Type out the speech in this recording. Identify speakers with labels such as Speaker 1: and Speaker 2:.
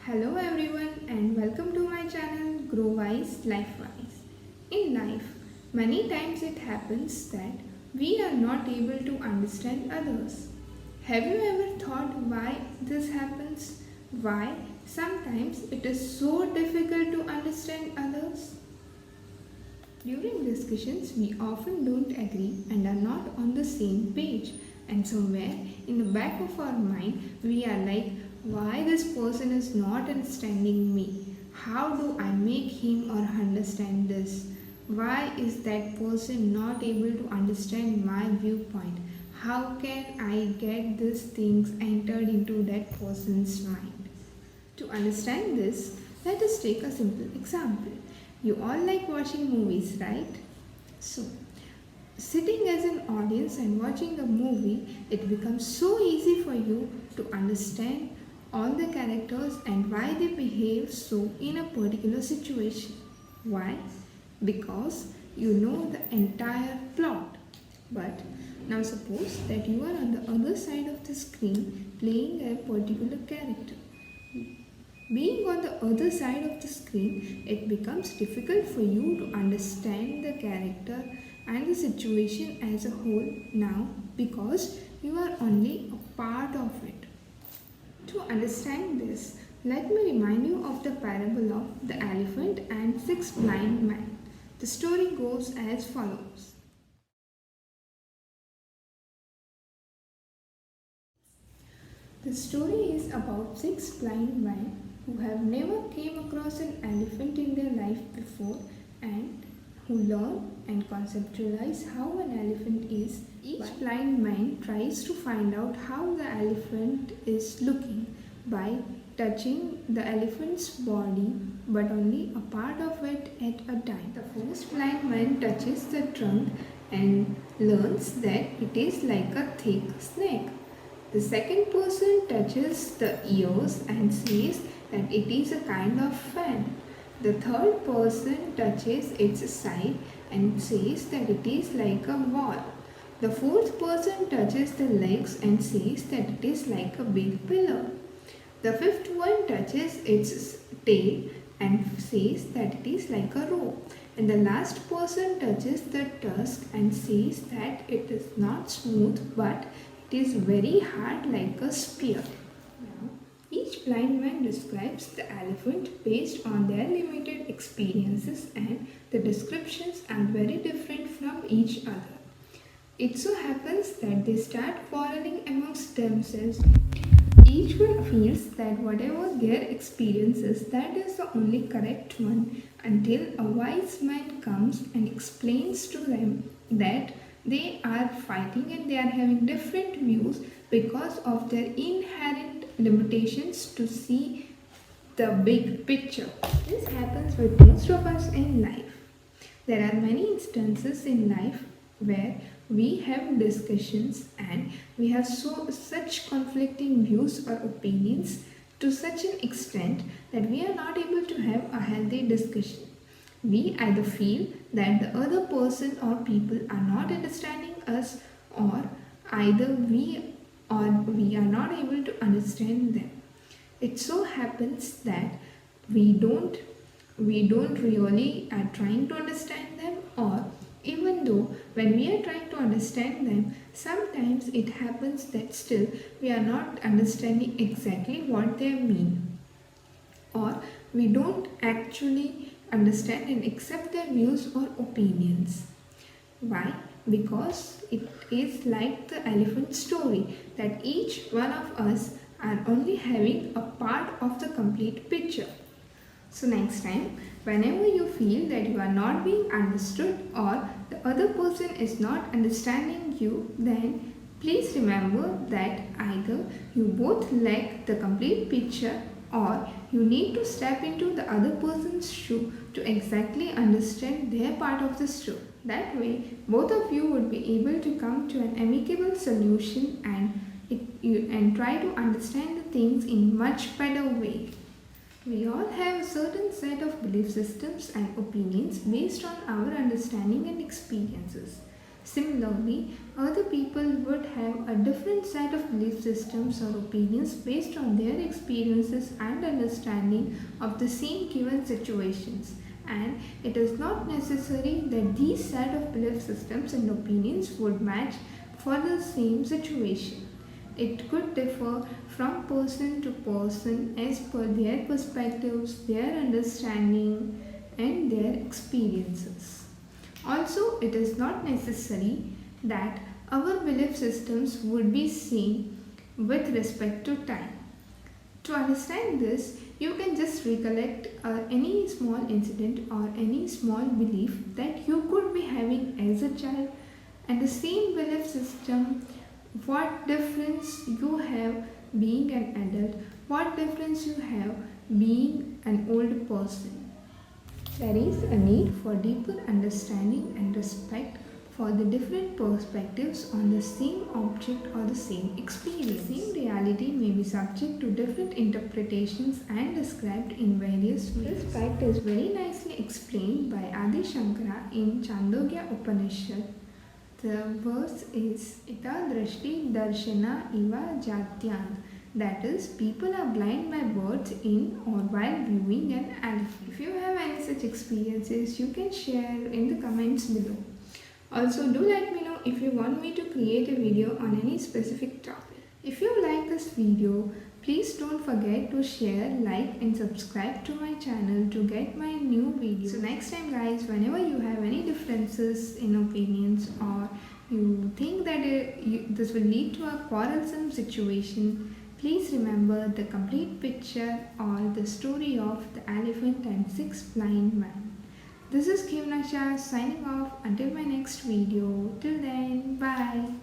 Speaker 1: Hello everyone and welcome to my channel Grow Wise Life Wise. In life, many times it happens that we are not able to understand others. Have you ever thought why this happens? Why sometimes it is so difficult to understand others? During discussions, we often don't agree and are not on the same page. And somewhere in the back of our mind, we are like, why this person is not understanding me? How do I make him or understand this? Why is that person not able to understand my viewpoint? How can I get these things entered into that person's mind? To understand this, let us take a simple example. You all like watching movies, right? So, sitting as an audience and watching a movie, it becomes so easy for you to understand all the characters and why they behave so in a particular situation. Why? Because you know the entire plot. But now suppose that you are on the other side of the screen playing a particular character. Being on the other side of the screen, it becomes difficult for you to understand the character and the situation as a whole now because you are only a part of it. To understand this, let me remind you of the parable of the elephant and six blind men. The story goes as follows. The story is about six blind men who have never came across an elephant in their life before and who learn and conceptualize how an elephant is. Each blind man tries to find out how the elephant is looking by touching the elephant's body but only a part of it at a time. The first blind man touches the trunk and learns that it is like a thick snake. The second person touches the ears and says that it is a kind of fan. The third person touches its side and says that it is like a wall. The fourth person touches the legs and says that it is like a big pillar. The fifth one touches its tail and says that it is like a rope. And the last person touches the tusk and says that it is not smooth but it is very hard like a spear. Now, each blind man describes the elephant based on their limited experiences and the descriptions are very different from each other. It so happens that they start quarreling amongst themselves. Each one feels that whatever their experience is, that is the only correct one until a wise man comes and explains to them that they are fighting and they are having different views because of their inherent limitations to see the big picture. This happens with most of us in life. There are many instances in life where we have discussions and we have such conflicting views or opinions to such an extent that we are not able to have a healthy discussion. We either feel that the other person or people are not understanding us or either we are not able to understand them. It so happens that we don't really are trying to understand them, or even though when we are trying to understand them, sometimes it happens that still we are not understanding exactly what they mean, or we don't actually understand and accept their views or opinions. Why? Because it is like the elephant story that each one of us are only having a part of the complete picture. So next time, whenever you feel that you are not being understood or the other person is not understanding you, then please remember that either you both lack the complete picture or you need to step into the other person's shoe to exactly understand their part of the story. That way, both of you would be able to come to an amicable solution and try to understand the things in much better way. We all have a certain set of belief systems and opinions based on our understanding and experiences. Similarly, other people would have a different set of belief systems or opinions based on their experiences and understanding of the same given situations. And it is not necessary that these set of belief systems and opinions would match for the same situation. It could differ from person to person as per their perspectives, their understanding, and their experiences. Also, it is not necessary that our belief systems would be same with respect to time. To understand this, you can just recollect any small incident or any small belief that you could be having as a child, and the same belief system, what difference you have being an adult, what difference you have being an old person. There is a need for deeper understanding and respect for the different perspectives on the same object or the same experience. The same reality may be subject to different interpretations and described in various ways. This fact is very nicely explained by Adi Shankara in Chandogya Upanishad. The verse is Ita Drashti Darshana Iva Jatyant. That is, people are blind by birth in or while viewing an elephant. If you have any such experiences, you can share in the comments below. Also, do let me know if you want me to create a video on any specific topic. If you like this video, please don't forget to share, like and subscribe to my channel to get my new videos. So next time guys, whenever you have any differences in opinions or you think that this will lead to a quarrelsome situation, please remember the complete picture or the story of the elephant and six blind men. This is Kivnasha signing off until my next video. Till then, bye.